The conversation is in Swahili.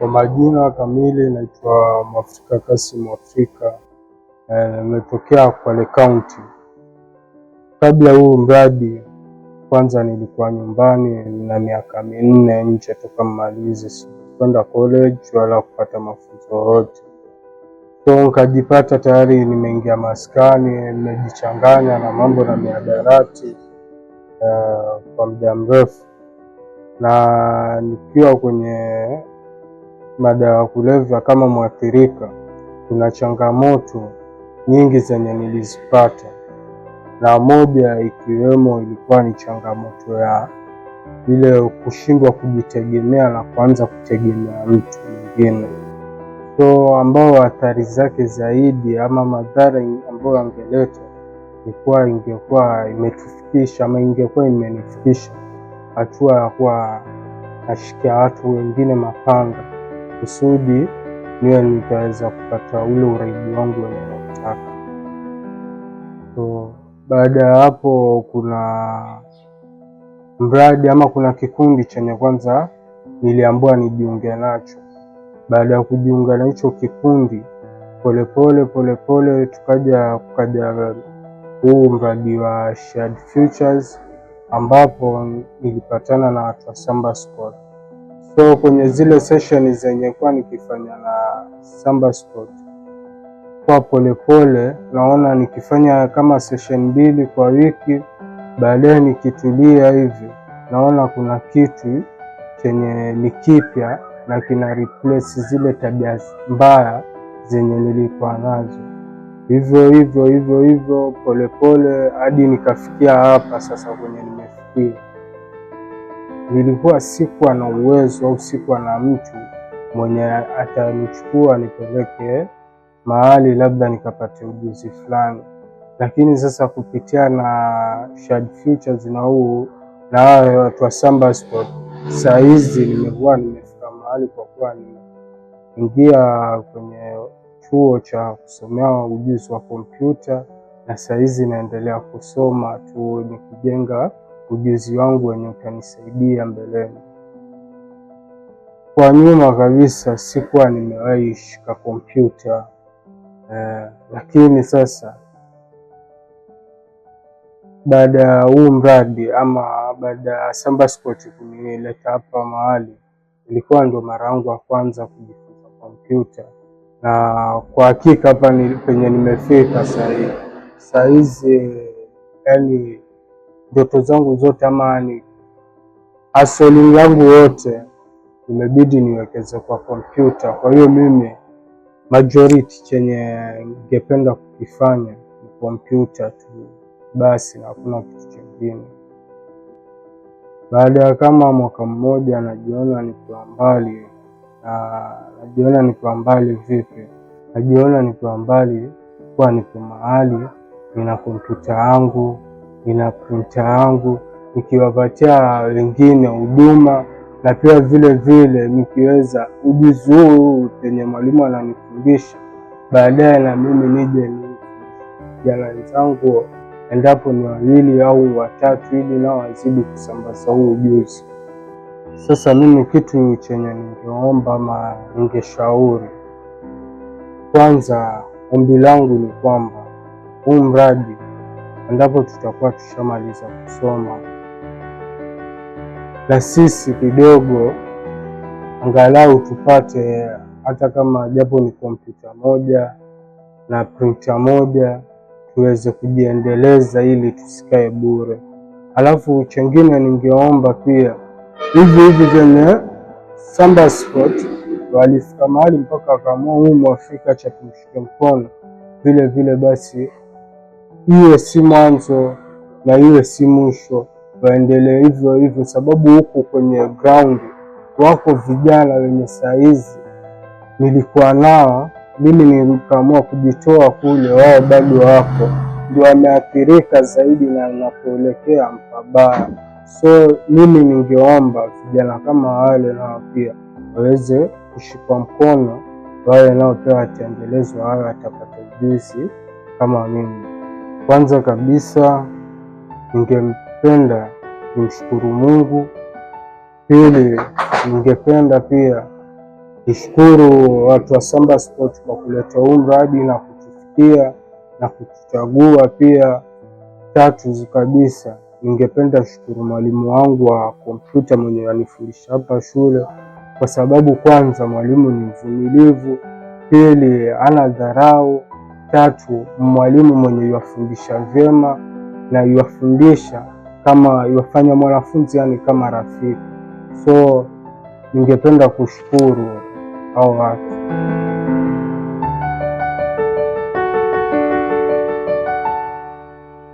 Kwa majina kamili naitwa Mwafrika Kassim Mwafrika, nimetokea Kwale County. Kabla huu mradi kwanza nilikuwa nyumbani na miaka 4 nje toka mmalize, sikwenda college wala kupata mafunzo yote. So nikajipata tayari nimeingia maskani, nimejichanganya na mambo na mihadarati kwa muda mrefu, na nikiwa kwenye madawa ya kulevya kama mwathirika, kuna changamoto nyingi zenye nilizipata, na moja ikiwemo ilikuwa ni changamoto ya ile kushindwa kujitegemea na kuanza kutegemea mtu mwingine. So ambao athari zake zaidi ama madhara ambayo angeleta ingekuwa imetufikisha ama ingekuwa imenifikisha hatua ya kuwa nashikia watu wengine mapanga kusudi niwe nitaweza kupata ule uraibu wangu wenye nataka. So baada ya hapo kuna mradi ama kuna kikundi chenye kwanza niliambiwa nijiunge nacho. Baada ya kujiunga na hicho kikundi, polepole tukaja huu mradi wa Shared Futures, ambapo nilipatana na watu wa Samba Sport. So kwenye zile session zenye kwa nikifanya na Samba Sport, kwa polepole naona nikifanya kama session 2 kwa wiki, baadaye nikitulia hivi naona kuna kitu chenye ni kipya na kina replace zile tabia mbaya zenye nilikuwa nazo. Hivyo polepole hadi nikafikia hapa sasa kwenye nimefikia. Nilikuwa sikuwa na uwezo au sikuwa na mtu mwenye atanichukua nipeleke mahali labda nikapate ujuzi fulani, lakini sasa kupitia na Shared Futures na watu wa Samba Sport, saa hizi nimefika mahali kwa kuwa nimeingia kwenye chuo cha kusomea ujuzi wa kompyuta, na saa hizi naendelea kusoma tu nikijenga ujuzi wangu wenye utanisaidia mbeleni. Kwa nyuma kabisa sikuwa nimewahi shika kompyuta, lakini sasa baada ya huu mradi ama baada ya Samba Sport kunileta hapa mahali, ilikuwa ndo mara yangu ya kwanza kujifunza kompyuta, na kwa hakika hapa penye nimefika saa hizi yani ndoto zangu zote ama ni hustling yangu yote imebidi niwekeze kwa kompyuta. Kwa hiyo mimi majority chenye ningependa kukifanya ni kompyuta tu basi, na hakuna kitu kingine. Baada ya kama mwaka mmoja najiona nikiwa mbali, na najiona nikiwa mbali vipi? Najiona nikiwa mbali kwa niko mahali nina kompyuta yangu, nina printer yangu, nikiwapatia wengine huduma, na pia vile nikiweza ujuzi huu penye mwalimu ananifundisha, baadaye na mimi nije ni vijana wenzangu endapo ni 2 au 3 ili nao wazidi kusambaza huu ujuzi. Sasa mimi kitu chenye ningeomba ama ningeshauri, kwanza ombi langu ni kwamba huu mradi endapo tutakuwa tushamaliza kusoma, na sisi kidogo angalau tupate hata kama japo ni kompyuta moja na printer moja, tuweze kujiendeleza ili tusikae bure. Alafu chengine ningeomba pia hivi zenye Samba Sport walifika mahali mpaka wakaamua huu Mwafrika cha kumshika mkono, vile basi iwe si mwanzo na iwe si mwisho, waendelee hivyo, sababu huko kwenye ground wako vijana wenye saa hizi nilikuwa nao mimi, nikaamua kujitoa kule, wao bado wako ndio wameathirika zaidi na napoelekea mpabaya. So mimi ningeomba vijana kama wale nao pia waweze kushikwa mkono, wale nao pia wataendelezwa, wale watapata ujuzi kama mimi. Kwanza kabisa ningependa nimshukuru Mungu. Pili, ningependa pia Nishukuru watu wa Samba Sport kwa kuleta huu mradi na kutufikia na kutuchagua pia. Tatu kabisa, ningependa shukuru mwalimu wangu wa kompyuta mwenye anifundisha hapa shule, kwa sababu kwanza mwalimu ni mvumilivu, pili hana dharau, tatu mwalimu mwenye yuwafundisha vyema na yuwafundisha kama yuwafanya mwanafunzi yani kama rafiki. So ningependa kushukuru hao watu.